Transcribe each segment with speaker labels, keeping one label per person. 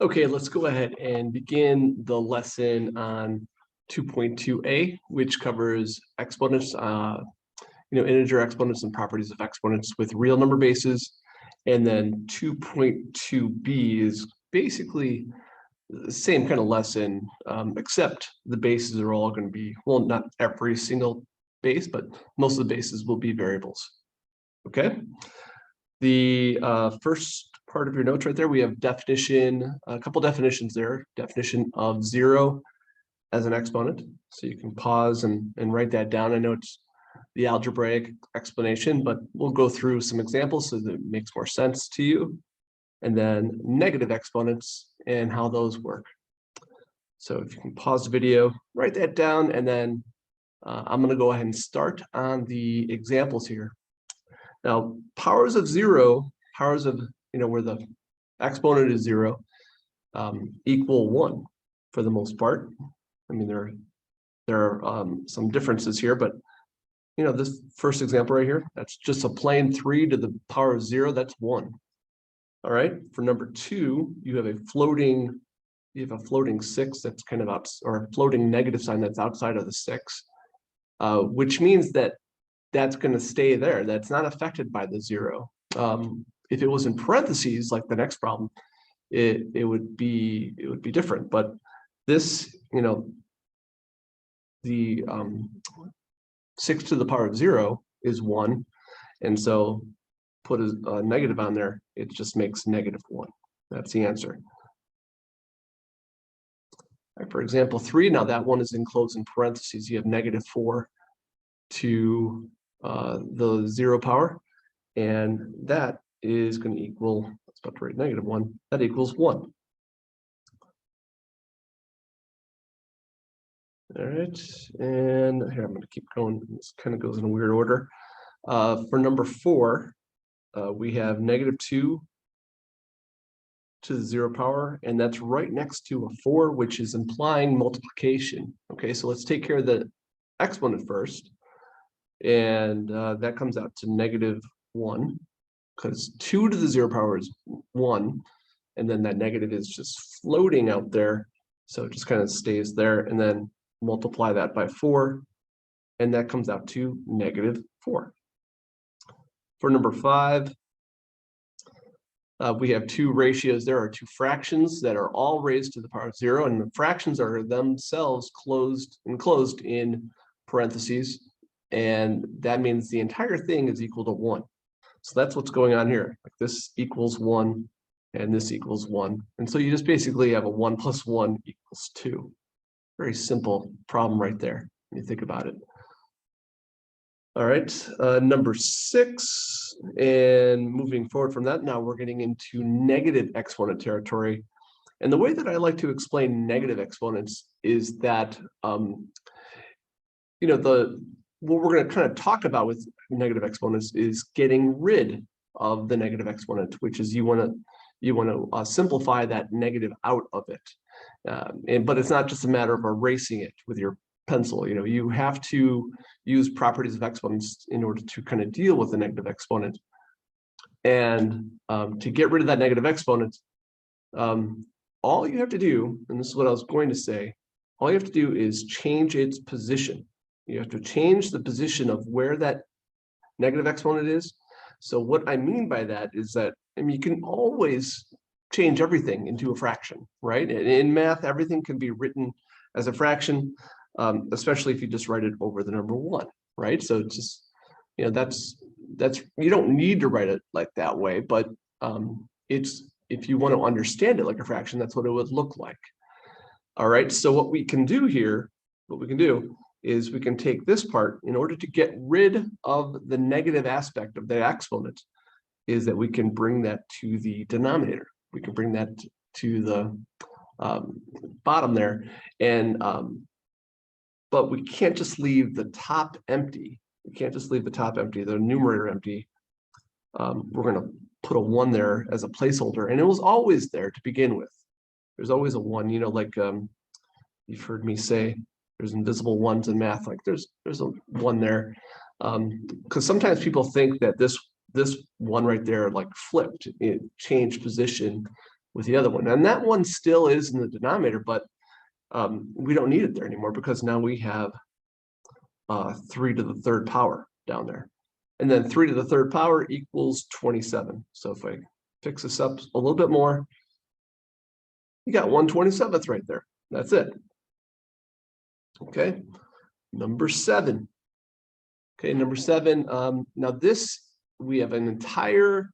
Speaker 1: Okay, let's go ahead and begin the lesson on 2.2a, which covers exponents, integer exponents and properties of exponents with real number bases. And then 2.2b is basically the same kind of lesson, except the bases are all going to be, well, not every single base, but most of the bases will be variables. Okay. The first part of your notes right there, we have definition, a couple definitions there. Definition of 0 as an exponent. So you can pause and write that down. I know it's the algebraic explanation, but we'll go through some examples so that it makes more sense to you. And then negative exponents and how those work. So if you can pause the video, write that down, and then I'm going to go ahead and start on the examples here. Now, powers of 0, powers of, where the exponent is 0, equal 1 for the most part. I mean, there are some differences here, but this first example right here, that's just a plain 3 to the power of 0, that's 1. All right, for number 2, you have a floating 6 that's kind of out, or a floating negative sign that's outside of the 6, which means that that's going to stay there. That's not affected by the 0. If it was in parentheses, like the next problem, it would be different. But this, the 6 to the power of 0 is 1, and so put a negative on there, it just makes -1. That's the answer. Right, for example, 3, now that one is enclosed in parentheses. You have -4 to the 0 power, and that is going to equal, let's about to write -1, that equals 1. All right, and here I'm going to keep going. This kind of goes in a weird order. For number 4, we have -2 to the 0 power, and that's right next to a 4, which is implying multiplication. Okay, so let's take care of the exponent first, and that comes out to -1, because 2 to the 0 power is 1, and then that negative is just floating out there, so it just kind of stays there, and then multiply that by 4, and that comes out to -4. For number 5, we have 2 ratios. There are 2 fractions that are all raised to the power of 0, and the fractions are themselves enclosed in parentheses, and that means the entire thing is equal to 1. So that's what's going on here. Like this equals 1, and this equals 1, and so you just basically have a 1 plus 1 equals 2. Very simple problem right there when you think about it. All right, number 6, and moving forward from that, now we're getting into negative exponent territory. And the way that I like to explain negative exponents is that, what we're going to kind of talk about with negative exponents is getting rid of the negative exponent, which is you want to simplify that negative out of it. But it's not just a matter of erasing it with your pencil. You have to use properties of exponents in order to kind of deal with the negative exponent. And to get rid of that negative exponent, all you have to do, and this is what I was going to say, all you have to do is change its position. You have to change the position of where that negative exponent is. So what I mean by that is that, you can always change everything into a fraction, right? In math, everything can be written as a fraction, especially if you just write it over the number 1, right? So it's just, that's you don't need to write it like that way, but it's, if you want to understand it like a fraction, that's what it would look like. All right, so what we can do here, is we can take this part, in order to get rid of the negative aspect of the exponent, is that we can bring that to the denominator. We can bring that to the bottom there, and but we can't just leave the top empty. We can't just leave the top empty, the numerator empty. We're going to put a 1 there as a placeholder, and it was always there to begin with. There's always a 1, like you've heard me say, there's invisible ones in math. Like there's a 1 there, because sometimes people think that this 1 right there like flipped, it changed position with the other one. And that one still is in the denominator, but we don't need it there anymore because now we have 3 to the third power down there. And then 3 to the third power equals 27. So if I fix this up a little bit more, you got 1/27th right there. That's it. Okay, number 7. Okay, number 7. Now this, we have an entire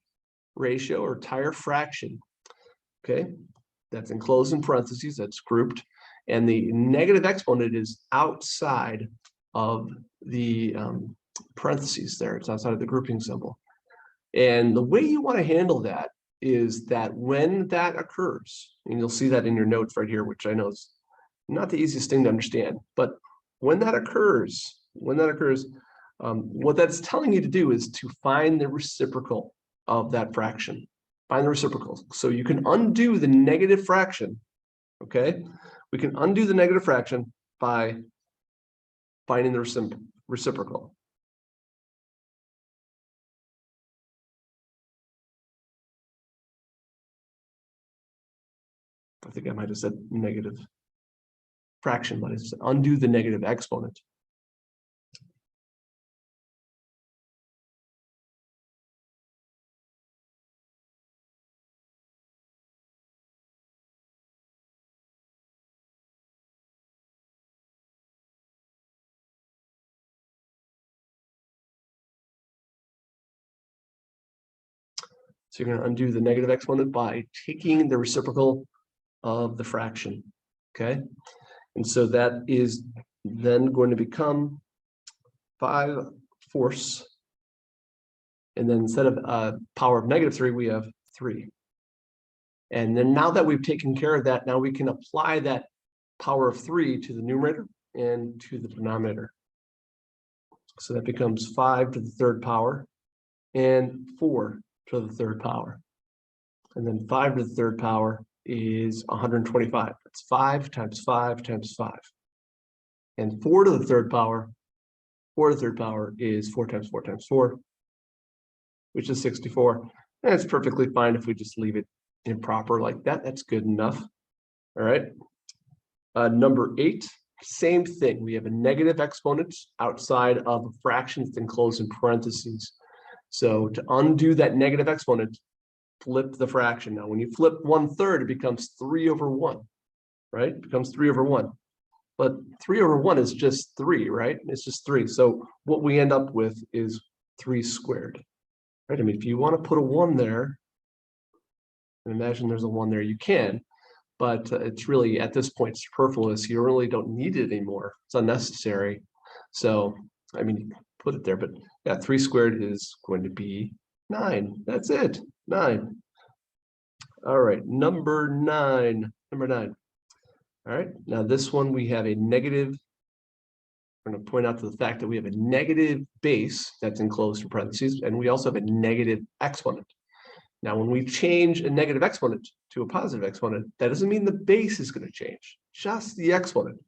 Speaker 1: ratio or entire fraction. Okay, that's enclosed in parentheses, that's grouped. And the negative exponent is outside of the parentheses there. It's outside of the grouping symbol. And the way you want to handle that is that when that occurs, and you'll see that in your notes right here, which I know is not the easiest thing to understand, but when that occurs, what that's telling you to do is to find the reciprocal of that fraction. Find the reciprocal. So you can undo the negative fraction, okay? We can undo the negative fraction by finding the reciprocal. I think I might have said negative fraction, but it's undo the negative exponent. So you're going to undo the negative exponent by taking the reciprocal of the fraction, okay? And so that is then going to become 5/4. And then instead of power of -3, we have 3. And then now that we've taken care of that, now we can apply that power of 3 to the numerator and to the denominator. So that becomes 5 to the third power and 4 to the third power. And then 5 to the third power is 125. That's 5 times 5 times 5. And 4 to the third power, is 4 times 4 times 4, which is 64. And it's perfectly fine if we just leave it improper like that. That's good enough. All right. Number 8, same thing. We have a negative exponent outside of a fraction that's enclosed in parentheses. So to undo that negative exponent, flip the fraction. Now, when you flip 1/3, it becomes 3/1, right? It becomes 3/1. But 3/1 is just 3, right? It's just 3. So what we end up with is 3 squared, right? I mean, if you want to put a 1 there, and imagine there's a 1 there, you can, but it's really, at this point, superfluous. You really don't need it anymore. It's unnecessary. So, I mean, you can put it there, but yeah, 3 squared is going to be 9. That's it, 9. All right, number 9. All right, now this one we have a negative. I'm going to point out to the fact that we have a negative base that's enclosed in parentheses, and we also have a negative exponent. Now, when we change a negative exponent to a positive exponent, that doesn't mean the base is going to change, just the exponent.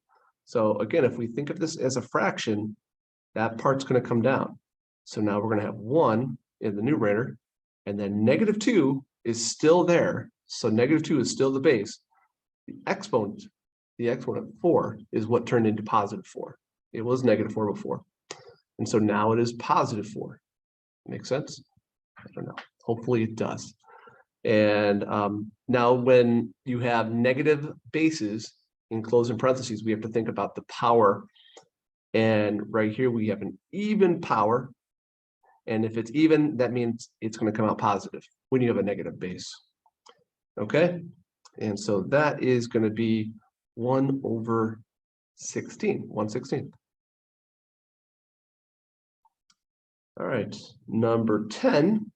Speaker 1: So again, if we think of this as a fraction, that part's going to come down. So now we're going to have 1 in the numerator, and then -2 is still there. So -2 is still the base. The exponent 4 is what turned into +4. It was -4 before. And so now it is +4. Make sense? I don't know. Hopefully it does. And now when you have negative bases enclosed in parentheses, we have to think about the power. And right here we have an even power. And if it's even, that means it's going to come out positive when you have a negative base. Okay? And so that is going to be 1/16, 1/16. All right, number 10,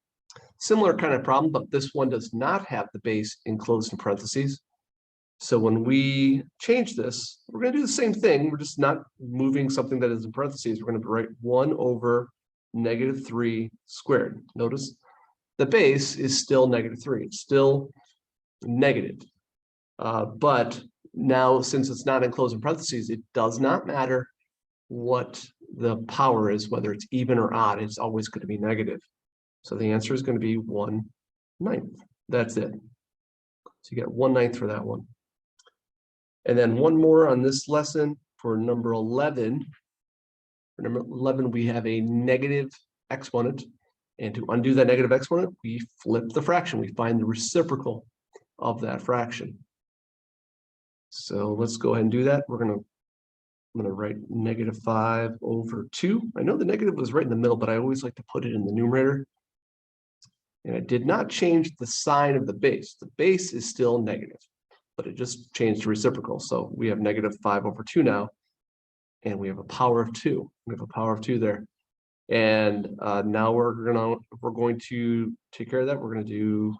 Speaker 1: similar kind of problem, but this one does not have the base enclosed in parentheses. So when we change this, we're going to do the same thing. We're just not moving something that is in parentheses. We're going to write 1/-3 squared. Notice the base is still -3. It's still negative. But now, since it's not enclosed in parentheses, it does not matter what the power is, whether it's even or odd, it's always going to be negative. So the answer is going to be 1/9. That's it. So you get 1/9 for that one. And then one more on this lesson for number 11. For number 11, we have a negative exponent. And to undo that negative exponent, we flip the fraction. We find the reciprocal of that fraction. So let's go ahead and do that. I'm going to write -5/2. I know the negative was right in the middle, but I always like to put it in the numerator. And I did not change the sign of the base. The base is still negative, but it just changed to reciprocal. So we have -5/2 now, and we have a power of 2. We have a power of 2 there. And now we're going to take care of that. We're going to do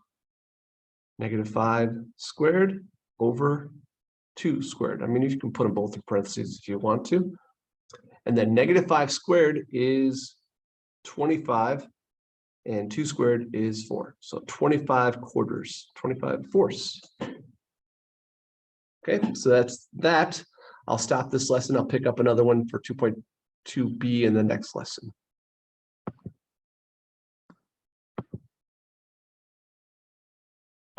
Speaker 1: -5² / 2². I mean, you can put them both in parentheses if you want to. And then -5² is 25, and 2² is 4. So 25/4. Okay, so that's that. I'll stop this lesson. I'll pick up another one for 2.2b in the next lesson.